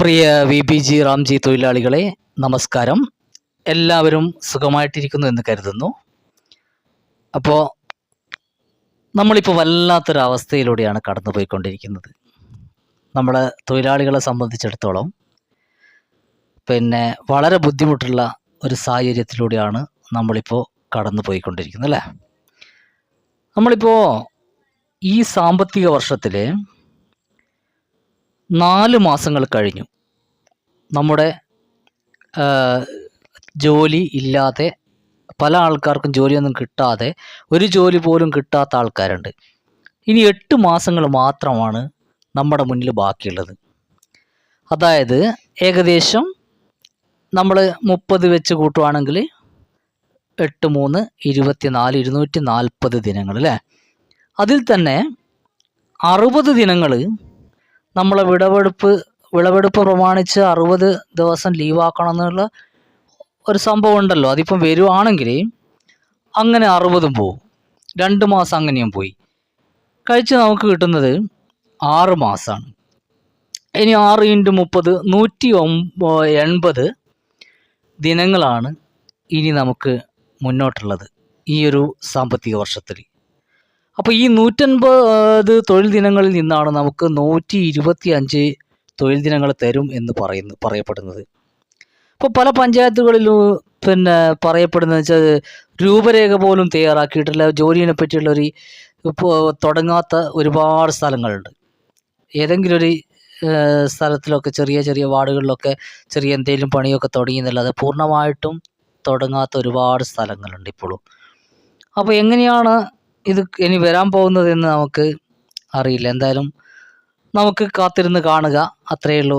പ്രിയ VBG Ramji തൊഴിലാളികളെ നമസ്കാരം. എല്ലാവരും സുഖമായിട്ടിരിക്കുന്നു എന്ന് കരുതുന്നു. അപ്പോൾ നമ്മളിപ്പോൾ വല്ലാത്തൊരവസ്ഥയിലൂടെയാണ് കടന്നുപോയിക്കൊണ്ടിരിക്കുന്നത്. നമ്മളെ തൊഴിലാളികളെ സംബന്ധിച്ചിടത്തോളം വളരെ ബുദ്ധിമുട്ടുള്ള ഒരു സാഹചര്യത്തിലൂടെയാണ് നമ്മളിപ്പോൾ കടന്നുപോയിക്കൊണ്ടിരിക്കുന്നത് അല്ലേ. നമ്മളിപ്പോൾ ഈ സാമ്പത്തിക വർഷത്തിൽ 4 മാസങ്ങൾ കഴിഞ്ഞു. നമ്മുടെ ജോലി ഇല്ലാതെ പല ആൾക്കാർക്കും ജോലിയൊന്നും കിട്ടാതെ, ഒരു ജോലി പോലും കിട്ടാത്ത ആൾക്കാരുണ്ട്. ഇനി 8 മാസങ്ങൾ മാത്രമാണ് നമ്മുടെ മുന്നിൽ ബാക്കിയുള്ളത്. അതായത് ഏകദേശം നമ്മൾ 30 വെച്ച് കൂട്ടുവാണെങ്കിൽ 8 3 24 240 ദിനങ്ങൾ അല്ലേ. അതിൽ തന്നെ 60 ദിനങ്ങൾ നമ്മളെ വിളവെടുപ്പ് പ്രമാണിച്ച് 60 ദിവസം ലീവാക്കണം എന്നുള്ള ഒരു സംഭവം ഉണ്ടല്ലോ. അതിപ്പം വരുവാണെങ്കിൽ അങ്ങനെ 60 പോവും. 2 മാസം അങ്ങനെയും പോയി കഴിച്ച് നമുക്ക് കിട്ടുന്നത് 6 മാസമാണ്. ഇനി 6 × 30 180 ദിനങ്ങളാണ് ഇനി നമുക്ക് മുന്നോട്ടുള്ളത് ഈ ഒരു സാമ്പത്തിക വർഷത്തിൽ. അപ്പോൾ ഈ 180 തൊഴിൽ ദിനങ്ങളിൽ നിന്നാണ് നമുക്ക് 125 തൊഴിൽ ദിനങ്ങൾ തരും എന്ന് പറയപ്പെടുന്നത്. അപ്പോൾ പല പഞ്ചായത്തുകളിലും പറയപ്പെടുന്നത് വെച്ചാൽ രൂപരേഖ പോലും തയ്യാറാക്കിയിട്ടില്ല. ജോലിയെ പറ്റിയുള്ളൊരു തുടങ്ങാത്ത ഒരുപാട് സ്ഥലങ്ങളുണ്ട്. ഏതെങ്കിലും ഒരു സ്ഥലത്തിലൊക്കെ ചെറിയ ചെറിയ വാർഡുകളിലൊക്കെ ചെറിയ എന്തെങ്കിലും പണിയൊക്കെ തുടങ്ങിയെന്നല്ലാതെ പൂർണ്ണമായിട്ടും തുടങ്ങാത്ത ഒരുപാട് സ്ഥലങ്ങളുണ്ട് ഇപ്പോഴും. അപ്പോൾ എങ്ങനെയാണ് ഇത് ഇനി വരാൻ പോകുന്നതെന്ന് നമുക്ക് അറിയില്ല. എന്തായാലും നമുക്ക് കാത്തിരുന്ന് കാണുക, അത്രയേ ഉള്ളൂ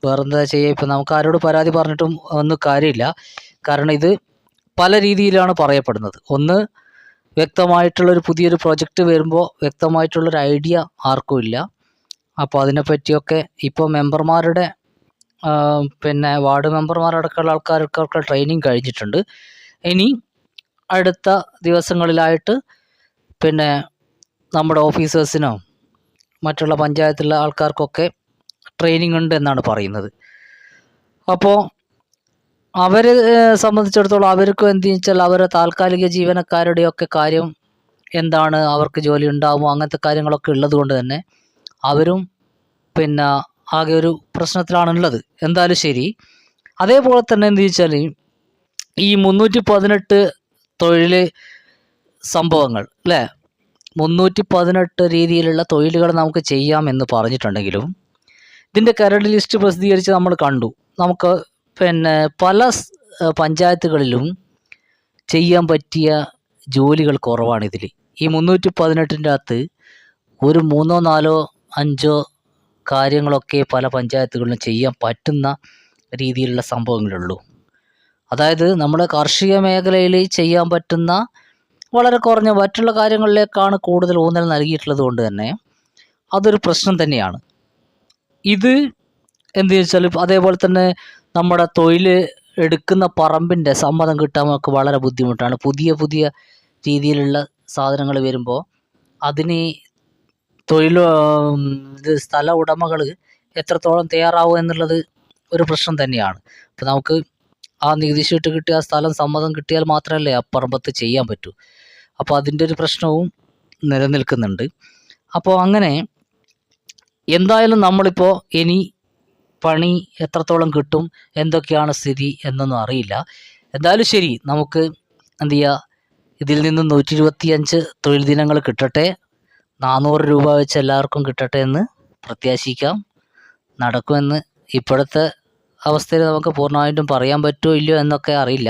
വേറെന്താ ചെയ്യുക. ഇപ്പം നമുക്ക് ആരോട് പരാതി പറഞ്ഞിട്ടും ഒന്നും കാര്യമില്ല. കാരണം ഇത് പല രീതിയിലാണ് പറയപ്പെടുന്നത്. ഒന്ന്, വ്യക്തമായിട്ടുള്ളൊരു പുതിയൊരു പ്രൊജക്റ്റ് വരുമ്പോൾ വ്യക്തമായിട്ടുള്ളൊരു ഐഡിയ ആർക്കും ഇല്ല. അപ്പോൾ അതിനെപ്പറ്റിയൊക്കെ ഇപ്പോൾ മെമ്പർമാരുടെ വാർഡ് മെമ്പർമാരടക്കമുള്ള ആൾക്കാർക്കൊക്കെ ട്രെയിനിങ് കഴിഞ്ഞിട്ടുണ്ട്. ഇനി അടുത്ത ദിവസങ്ങളിലായിട്ട് നമ്മുടെ ഓഫീസേഴ്സിനോ മറ്റുള്ള പഞ്ചായത്തിലുള്ള ആൾക്കാർക്കൊക്കെ ട്രെയിനിങ് ഉണ്ട് എന്നാണ് പറയുന്നത്. അപ്പോൾ അവരെ സംബന്ധിച്ചിടത്തോളം അവർക്കും എന്തെന്ന് വെച്ചാൽ അവരെ താൽക്കാലിക ജീവനക്കാരുടെയൊക്കെ കാര്യം എന്താണ്, അവർക്ക് ജോലി ഉണ്ടാകുമോ, അങ്ങനത്തെ കാര്യങ്ങളൊക്കെ ഉള്ളത് കൊണ്ട് തന്നെ അവരും ആകെ ഒരു പ്രശ്നത്തിലാണുള്ളത്. എന്തായാലും ശരി. അതേപോലെ തന്നെ എന്തെന്ന് വെച്ചാൽ ഈ 318 തൊഴിൽ സംഭവങ്ങൾ അല്ലേ, 318 രീതിയിലുള്ള തൊഴിലുകൾ നമുക്ക് ചെയ്യാമെന്ന് പറഞ്ഞിട്ടുണ്ടെങ്കിലും ഇതിൻ്റെ കരട് ലിസ്റ്റ് പ്രസിദ്ധീകരിച്ച് നമ്മൾ കണ്ടു. നമുക്ക് പല പഞ്ചായത്തുകളിലും ചെയ്യാൻ പറ്റിയ ജോലികൾ കുറവാണ്. ഇതിൽ ഈ 318ൻ്റെ അകത്ത് ഒരു 3 4 5 കാര്യങ്ങളൊക്കെ പല പഞ്ചായത്തുകളിലും ചെയ്യാൻ പറ്റുന്ന രീതിയിലുള്ള സംഭവങ്ങളുള്ളൂ. അതായത് നമ്മുടെ കാർഷിക മേഖലയിൽ ചെയ്യാൻ പറ്റുന്ന വളരെ കുറഞ്ഞ മറ്റുള്ള കാര്യങ്ങളിലേക്കാണ് കൂടുതൽ ഊന്നൽ നൽകിയിട്ടുള്ളത് കൊണ്ട് തന്നെ അതൊരു പ്രശ്നം തന്നെയാണ്. ഇത് എന്ത് വെച്ചാൽ അതേപോലെ തന്നെ നമ്മുടെ തൊഴിൽ എടുക്കുന്ന പറമ്പിൻ്റെ സമ്മതം കിട്ടാൻ നമുക്ക് വളരെ ബുദ്ധിമുട്ടാണ്. പുതിയ പുതിയ രീതിയിലുള്ള സാധനങ്ങൾ വരുമ്പോൾ അതിന് സ്ഥല ഉടമകൾ എത്രത്തോളം തയ്യാറാവും എന്നുള്ളത് ഒരു പ്രശ്നം തന്നെയാണ്. അപ്പോൾ നമുക്ക് ആ നികുതി ഷീട്ട് കിട്ടിയ ആ സ്ഥലം സമ്മതം കിട്ടിയാൽ മാത്രമല്ലേ ആ പറമ്പത്ത് ചെയ്യാൻ പറ്റൂ. അപ്പോൾ അതിൻ്റെ ഒരു പ്രശ്നവും നിലനിൽക്കുന്നുണ്ട്. അപ്പോൾ അങ്ങനെ എന്തായാലും നമ്മളിപ്പോൾ ഇനി പണി എത്രത്തോളം കിട്ടും, എന്തൊക്കെയാണ് സ്ഥിതി എന്നൊന്നും അറിയില്ല. എന്തായാലും ശരി, നമുക്ക് എന്ത് ചെയ്യുക, ഇതിൽ നിന്ന് 125 തൊഴിൽ ദിനങ്ങൾ കിട്ടട്ടെ, 400 രൂപ വെച്ച് എല്ലാവർക്കും കിട്ടട്ടെ എന്ന് പ്രത്യാശിക്കാം. നടക്കുമെന്ന് ഇപ്പോഴത്തെ അവസ്ഥയിൽ നമുക്ക് പൂർണ്ണമായിട്ടും പറയാൻ പറ്റുമോ ഇല്ലയോ എന്നൊക്കെ അറിയില്ല.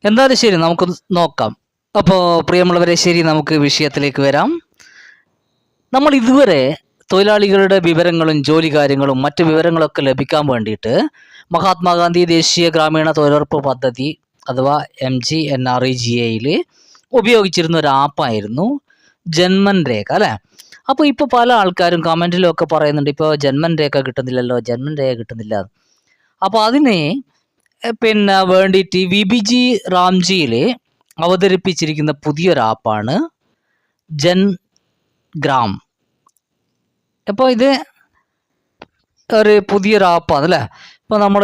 എന്തായാലും ശരി, നമുക്ക് നോക്കാം. അപ്പോൾ പ്രിയമുള്ളവരെ, ശരി, നമുക്ക് വിഷയത്തിലേക്ക് വരാം. നമ്മൾ ഇതുവരെ തൊഴിലാളികളുടെ വിവരങ്ങളും ജോലി കാര്യങ്ങളും മറ്റ് വിവരങ്ങളൊക്കെ ലഭിക്കാൻ വേണ്ടിയിട്ട് മഹാത്മാഗാന്ധി ദേശീയ ഗ്രാമീണ തൊഴിലുറപ്പ് പദ്ധതി അഥവാ MGNREGAയിൽ ഉപയോഗിച്ചിരുന്ന ഒരു ആപ്പായിരുന്നു ജന്മൻ രേഖ അല്ലേ. അപ്പോൾ ഇപ്പോൾ പല ആൾക്കാരും കമൻറ്റിലും ഒക്കെ പറയുന്നുണ്ട്, ഇപ്പോൾ ജന്മൻ രേഖ കിട്ടുന്നില്ലല്ലോ, ജന്മൻ രേഖ കിട്ടുന്നില്ല. അപ്പോൾ അതിനെ വേണ്ടിയിട്ട് VBG റാംജിയിൽ അവതരിപ്പിച്ചിരിക്കുന്ന പുതിയൊരു ആപ്പാണ് ജൻ ഗ്രാം. അപ്പോൾ ഇത് ഒരു പുതിയൊരു ആപ്പാണ് അല്ലേ. അപ്പോൾ നമ്മൾ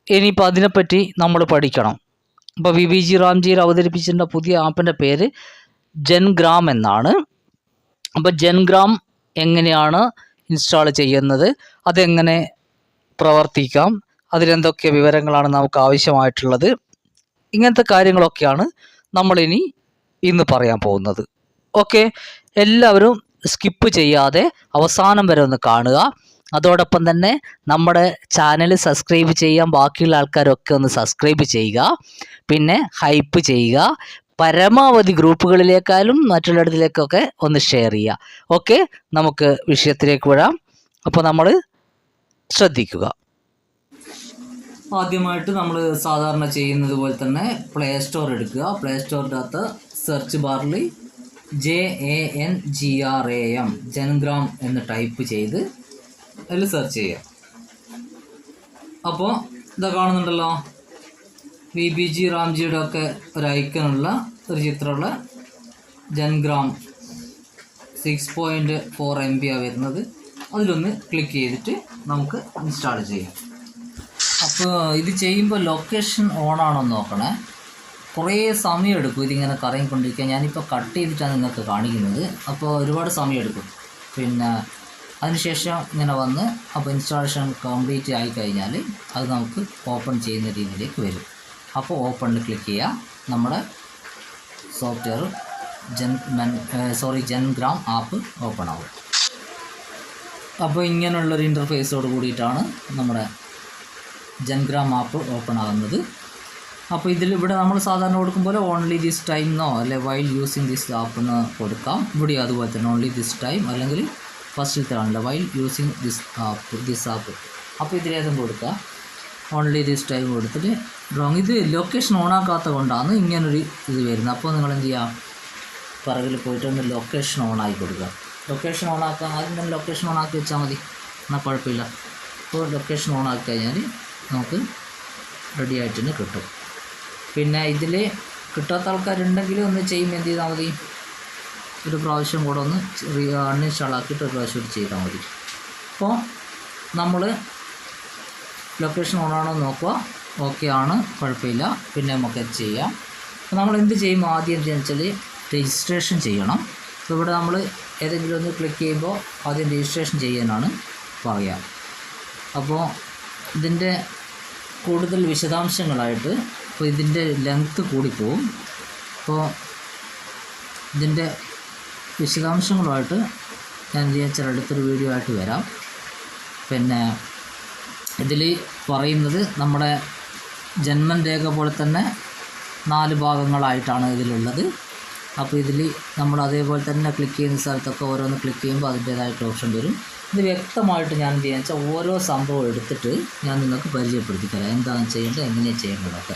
ഇനിയിപ്പോൾ അതിനെപ്പറ്റി നമ്മൾ പഠിക്കണം. അപ്പോൾ VBG റാംജിയിൽ അവതരിപ്പിച്ചിട്ടുള്ള പുതിയ ആപ്പിൻ്റെ പേര് ജൻഗ്രാം എന്നാണ്. അപ്പോൾ ജൻഗ്രാം എങ്ങനെയാണ് ഇൻസ്റ്റാൾ ചെയ്യുന്നത്, അതെങ്ങനെ പ്രവർത്തിക്കാം, അതിലെന്തൊക്കെ വിവരങ്ങളാണ് നമുക്ക് ആവശ്യമായിട്ടുള്ളത്, ഇങ്ങനത്തെ കാര്യങ്ങളൊക്കെയാണ് നമ്മളിനി ഇന്ന് പറയാൻ പോകുന്നത്. ഓക്കെ, എല്ലാവരും സ്കിപ്പ് ചെയ്യാതെ അവസാനം വരെ ഒന്ന് കാണുക. അതോടൊപ്പം തന്നെ നമ്മുടെ ചാനൽ സബ്സ്ക്രൈബ് ചെയ്യാൻ ബാക്കിയുള്ള ആൾക്കാരൊക്കെ ഒന്ന് സബ്സ്ക്രൈബ് ചെയ്യുക. പിന്നെ ഹൈപ്പ് ചെയ്യുക. പരമാവധി ഗ്രൂപ്പുകളിലേക്കാളും മറ്റുള്ളിടത്തിലേക്കൊക്കെ ഒന്ന് ഷെയർ ചെയ്യുക. ഓക്കെ, നമുക്ക് വിഷയത്തിലേക്ക് വരാം. അപ്പോൾ നമ്മൾ ശ്രദ്ധിക്കുക. ആദ്യമായിട്ട് നമ്മൾ സാധാരണ ചെയ്യുന്നത് പോലെ തന്നെ പ്ലേ സ്റ്റോർ എടുക്കുക. പ്ലേ സ്റ്റോറിൻ്റെ അകത്ത് സെർച്ച് ബാറിൽ JANGRAM ജൻഗ്രാം എന്ന് ടൈപ്പ് ചെയ്ത് അതിൽ സെർച്ച് ചെയ്യുക. അപ്പോൾ ഇതാ കാണുന്നുണ്ടല്ലോ, VBG റാംജിയുടെ ഒക്കെ ഒരു ഐക്കണുള്ള ഒരു ചിത്രമുള്ള ജൻഗ്രാം 6.4 MB വരുന്നത്. അതിലൊന്ന് ക്ലിക്ക് ചെയ്തിട്ട് നമുക്ക് ഇൻസ്റ്റാൾ ചെയ്യാം. അപ്പോൾ ഇത് ചെയ്യുമ്പോൾ ലൊക്കേഷൻ ഓണാണോ എന്ന് നോക്കണേ. കുറേ സമയം എടുക്കും ഇതിങ്ങനെ കറങ്ങിക്കൊണ്ടിരിക്കുക. ഞാനിപ്പോൾ കട്ട് ചെയ്തിട്ടാണ് നിങ്ങൾക്ക് കാണിക്കുന്നത്. അപ്പോൾ ഒരുപാട് സമയം എടുക്കും. പിന്നെ അതിനുശേഷം ഇങ്ങനെ വന്ന് അപ്പോൾ ഇൻസ്റ്റാളേഷൻ കംപ്ലീറ്റ് ആയി കഴിഞ്ഞാൽ അത് നമുക്ക് ഓപ്പൺ ചെയ്യുന്ന രീതിയിലേക്ക് വരും. അപ്പോൾ ഓപ്പണിൽ ക്ലിക്ക് ചെയ്യുക. നമ്മുടെ സോഫ്റ്റ്വെയർ ജൻഗ്രാം ആപ്പ് ഓപ്പൺ ആവും. അപ്പോൾ ഇങ്ങനെയുള്ളൊരു ഇൻ്റർഫേസോട് കൂടിയിട്ടാണ് നമ്മുടെ ജൻഗ്രാം ആപ്പ് ഓപ്പൺ ആകുന്നത്. അപ്പോൾ ഇതിലിവിടെ നമ്മൾ സാധാരണ കൊടുക്കുമ്പോൾ ഓൺലി ദിസ് ടൈം എന്നോ അല്ലെ വൈൽ യൂസിങ് ദിസ് ആപ്പ് എന്ന് കൊടുക്കാം. ഇവിടെ അതുപോലെ തന്നെ ഓൺലി ദിസ് ടൈം അല്ലെങ്കിൽ ഫസ്റ്റിലത്താണല്ലോ വൈൽ യൂസിങ് ദിസ് ആപ്പ്. അപ്പോൾ ഇതിലേതും കൊടുക്കുക. ഓൺലി ദിസ് ടൈം കൊടുത്തിട്ട് ഇത് ലൊക്കേഷൻ ഓണാക്കാത്ത കൊണ്ടാണ് ഇങ്ങനൊരു ഇത് വരുന്നത്. അപ്പോൾ നിങ്ങൾ എന്ത് ചെയ്യുക, പിറകിൽ പോയിട്ട് ഒന്ന് ലൊക്കേഷൻ ഓണാക്കി കൊടുക്കുക. ലൊക്കേഷൻ ഓണാക്കാൻ ആദ്യം തന്നെ ലൊക്കേഷൻ ഓണാക്കി വെച്ചാൽ മതി, എന്നാൽ കുഴപ്പമില്ല. അപ്പോൾ ലൊക്കേഷൻ ഓണാക്കി കഴിഞ്ഞാൽ നമുക്ക് റെഡി ആയിട്ട് തന്നെ കിട്ടും. പിന്നെ ഇതിൽ കിട്ടാത്ത ആൾക്കാരുണ്ടെങ്കിൽ ഒന്ന് ചെയ്യുമ്പോൾ എന്ത് ചെയ്താൽ മതി, ഒരു പ്രാവശ്യം കൂടെ ഒന്ന് അൺഇൻസ്റ്റാൾ ആക്കിയിട്ട് ഒരു പ്രാവശ്യം ചെയ്താൽ മതി. അപ്പോൾ നമ്മൾ ലൊക്കേഷൻ ഓണാണോ നോക്കുക. ഓക്കെ ആണ്, കുഴപ്പമില്ല. പിന്നെ നമുക്ക് ചെയ്യാം. അപ്പോൾ നമ്മൾ എന്ത് ചെയ്യും, ആദ്യം വെച്ചാൽ രജിസ്ട്രേഷൻ ചെയ്യണം. അപ്പോൾ ഇവിടെ നമ്മൾ ഏതെങ്കിലും ഒന്ന് ക്ലിക്ക് ചെയ്യുമ്പോൾ ആദ്യം രജിസ്ട്രേഷൻ ചെയ്യാനാണ് പറയുക. അപ്പോൾ ഇതിൻ്റെ കൂടുതൽ വിശദാംശങ്ങളായിട്ട് ഇപ്പോൾ ഇതിൻ്റെ ലെങ്ത്ത് കൂടിപ്പോവും. അപ്പോൾ ഇതിൻ്റെ വിശദാംശങ്ങളുമായിട്ട് ഞാൻ വിചാരിച്ചാൽ അടുത്തൊരു വീഡിയോ ആയിട്ട് വരാം. പിന്നെ ഇതിൽ പറയുന്നത് നമ്മുടെ ജന്മൻ രേഖ പോലെ തന്നെ 4 ഭാഗങ്ങളായിട്ടാണ് ഇതിലുള്ളത്. അപ്പോൾ ഇതിൽ നമ്മൾ അതേപോലെ തന്നെ ക്ലിക്ക് ചെയ്യുന്ന സ്ഥലത്തൊക്കെ ഓരോന്ന് ക്ലിക്ക് ചെയ്യുമ്പോൾ അതിൻ്റേതായിട്ട് ഓപ്ഷൻ വരും. ഇത് വ്യക്തമായിട്ട് ഞാൻ എന്ത് ചെയ്യാന്ന് വെച്ചാൽ ഓരോ സംഭവം എടുത്തിട്ട് ഞാൻ നിങ്ങൾക്ക് പരിചയപ്പെടുത്തി തരാം, എന്താണ് ചെയ്യേണ്ടത്, എങ്ങനെയാണ് ചെയ്യേണ്ടതൊക്കെ.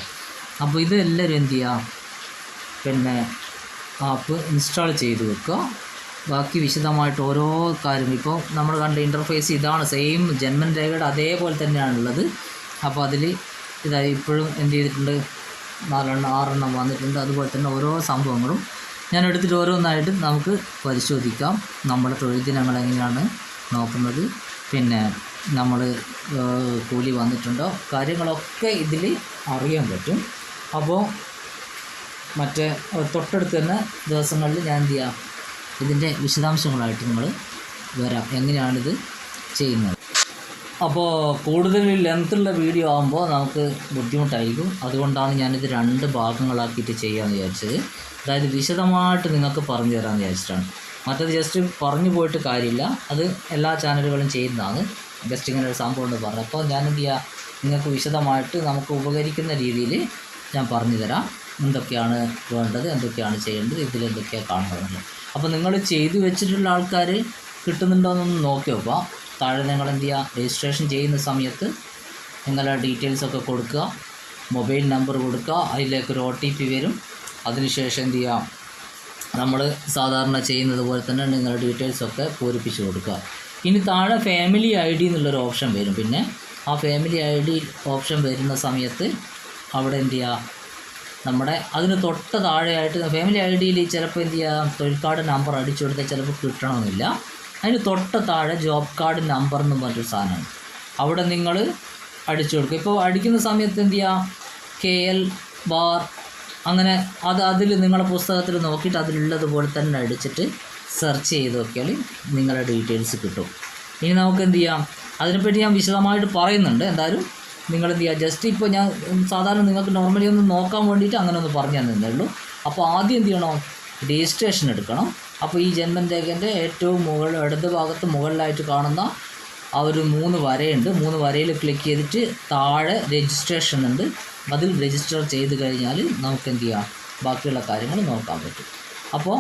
അപ്പോൾ ഇത് എല്ലാവരും എന്ത് ചെയ്യുക, പിന്നെ ആപ്പ് ഇൻസ്റ്റാൾ ചെയ്ത് വെക്കുക. ബാക്കി വിശദമായിട്ട് ഓരോ കാര്യം ഇപ്പോൾ നമ്മൾ കണ്ട ഇൻ്റർഫേസ് ഇതാണ്, സെയിം ജന്മൻ രേഖയുടെ അതേപോലെ തന്നെയാണുള്ളത്. അപ്പോൾ അതിൽ ഇതായി ഇപ്പോഴും എന്ത് ചെയ്തിട്ടുണ്ട്, 6 വന്നിട്ടുണ്ട്. അതുപോലെ തന്നെ ഓരോ സംഭവങ്ങളും ഞാൻ എടുത്തിട്ട് ഓരോന്നായിട്ട് നമുക്ക് പരിശോധിക്കാം. നമ്മുടെ തൊഴിൽ ദിനങ്ങൾ എങ്ങനെയാണ് നോക്കുന്നത്, പിന്നെ നമ്മൾ കൂലി വന്നിട്ടുണ്ടോ, കാര്യങ്ങളൊക്കെ ഇതിൽ അറിയാൻ പറ്റും. അപ്പോൾ മറ്റേ തൊട്ടടുത്ത് തന്നെ ദിവസങ്ങളിൽ ഞാൻ എന്ത് ചെയ്യാം, ഇതിൻ്റെ വിശദാംശങ്ങളായിട്ട് നിങ്ങൾ വരാം, എങ്ങനെയാണിത് ചെയ്യുന്നത്. അപ്പോൾ കൂടുതൽ ലെങ്ത്തുള്ള വീഡിയോ ആകുമ്പോൾ നമുക്ക് ബുദ്ധിമുട്ടായിരിക്കും. അതുകൊണ്ടാണ് ഞാനിത് 2 ഭാഗങ്ങളാക്കിയിട്ട് ചെയ്യാമെന്ന് വിചാരിച്ചത്. അതായത് വിശദമായിട്ട് നിങ്ങൾക്ക് പറഞ്ഞു തരാമെന്ന് വിചാരിച്ചിട്ടാണ്. മറ്റത് ജസ്റ്റ് പറഞ്ഞു പോയിട്ട് കാര്യമില്ല, അത് എല്ലാ ചാനലുകളും ചെയ്യുന്നതാണ്. ജസ്റ്റ് ഇങ്ങനെ ഒരു സംഭവം ഉണ്ട് പറഞ്ഞു. അപ്പോൾ ഞാനെന്ത് ചെയ്യുക, നിങ്ങൾക്ക് വിശദമായിട്ട് നമുക്ക് ഉപകരിക്കുന്ന രീതിയിൽ ഞാൻ പറഞ്ഞു തരാം, എന്തൊക്കെയാണ് വേണ്ടത്, എന്തൊക്കെയാണ് ചെയ്യേണ്ടത്, ഇതിലെന്തൊക്കെയാണ് കാണുന്നത്. അപ്പോൾ നിങ്ങൾ ചെയ്തു വെച്ചിട്ടുള്ള ആൾക്കാർ കിട്ടുന്നുണ്ടോ എന്നൊന്ന് നോക്കി നോക്കുക. താഴെ നിങ്ങൾ എന്ത് ചെയ്യുക, രജിസ്ട്രേഷൻ ചെയ്യുന്ന സമയത്ത് നിങ്ങളുടെ ഡീറ്റെയിൽസൊക്കെ കൊടുക്കുക, മൊബൈൽ നമ്പർ കൊടുക്കുക, അതിലേക്കൊരു OTP വരും. അതിനുശേഷം എന്ത് ചെയ്യുക, നമ്മൾ സാധാരണ ചെയ്യുന്നത് പോലെ തന്നെ നിങ്ങളുടെ ഡീറ്റെയിൽസൊക്കെ പൂരിപ്പിച്ച് കൊടുക്കുക. ഇനി താഴെ ഫാമിലി ID എന്നുള്ളൊരു ഓപ്ഷൻ വരും. പിന്നെ ആ ഫാമിലി ID ഓപ്ഷൻ വരുന്ന സമയത്ത് അവിടെ എന്ത് ചെയ്യുക, നമ്മുടെ അതിന് തൊട്ട് താഴെയായിട്ട് ഫാമിലി IDയിൽ ചിലപ്പോൾ എന്ത് ചെയ്യുക, തൊഴിൽ കാർഡ് നമ്പർ അടിച്ചു കൊടുത്താൽ ചിലപ്പോൾ കിട്ടണമെന്നില്ല. അതിന് തൊട്ട് താഴെ ജോബ് കാർഡ് നമ്പർ എന്ന് പറഞ്ഞൊരു സാധനമാണ്. അവിടെ നിങ്ങൾ അടിച്ചു കൊടുക്കുക. ഇപ്പോൾ അടിക്കുന്ന സമയത്ത് എന്ത് ചെയ്യുക, KL ബാർ അങ്ങനെ അതിൽ നിങ്ങളുടെ പുസ്തകത്തിൽ നോക്കിയിട്ട് അതിലുള്ളതുപോലെ തന്നെ അടിച്ചിട്ട് സെർച്ച് ചെയ്ത് നോക്കിയാൽ നിങ്ങളുടെ ഡീറ്റെയിൽസ് കിട്ടും. ഇനി നമുക്ക് എന്ത് ചെയ്യാം, അതിനെപ്പറ്റി ഞാൻ വിശദമായിട്ട് പറയുന്നുണ്ട്. എന്തായാലും നിങ്ങൾ എന്ത് ചെയ്യുക, ജസ്റ്റ് ഇപ്പോൾ ഞാൻ സാധാരണ നിങ്ങൾക്ക് നോർമലി ഒന്ന് നോക്കാൻ വേണ്ടിയിട്ട് അങ്ങനെ ഒന്ന് പറഞ്ഞു തന്നേ ഉള്ളൂ. അപ്പോൾ ആദ്യം എന്ത് ചെയ്യണം, രജിസ്ട്രേഷൻ എടുക്കണം. അപ്പോൾ ഈ ജന്മരേഖൻ്റെ ഏറ്റവും ഇടത് ഭാഗത്ത് മുകളിലായിട്ട് കാണുന്ന ആ ഒരു 3 വരയുണ്ട്. 3 വരയിൽ ക്ലിക്ക് ചെയ്തിട്ട് താഴെ രജിസ്ട്രേഷൻ ഉണ്ട്. അതിൽ രജിസ്റ്റർ ചെയ്ത് കഴിഞ്ഞാൽ നമുക്ക് എന്ത് ചെയ്യാം, ബാക്കിയുള്ള കാര്യങ്ങൾ നോക്കാൻ പറ്റും. അപ്പോൾ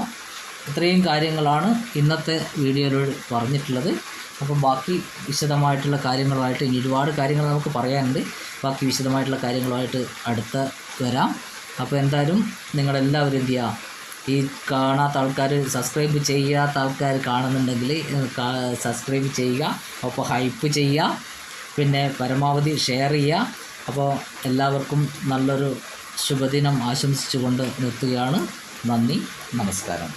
ഇത്രയും കാര്യങ്ങളാണ് ഇന്നത്തെ വീഡിയോയിലൂടെ പറഞ്ഞിട്ടുള്ളത്. അപ്പം ബാക്കി വിശദമായിട്ടുള്ള കാര്യങ്ങളുമായിട്ട് ഇനി ഒരുപാട് കാര്യങ്ങൾ നമുക്ക് പറയാനുണ്ട്. ബാക്കി വിശദമായിട്ടുള്ള കാര്യങ്ങളുമായിട്ട് അടുത്ത വരാം. അപ്പോൾ എന്തായാലും നിങ്ങളെല്ലാവരും എന്ത് ചെയ്യുക, ഈ കാണാത്ത ആൾക്കാർ, സബ്സ്ക്രൈബ് ചെയ്യാത്ത ആൾക്കാർ കാണുന്നുണ്ടെങ്കിൽ സബ്സ്ക്രൈബ് ചെയ്യുക, അപ്പോൾ ഹൈപ്പ് ചെയ്യുക, പിന്നെ പരമാവധി ഷെയർ ചെയ്യുക. അപ്പോൾ എല്ലാവർക്കും നല്ലൊരു ശുഭദിനം ആശംസിച്ചുകൊണ്ട് നിർത്തുകയാണ്. നന്ദി, നമസ്കാരം.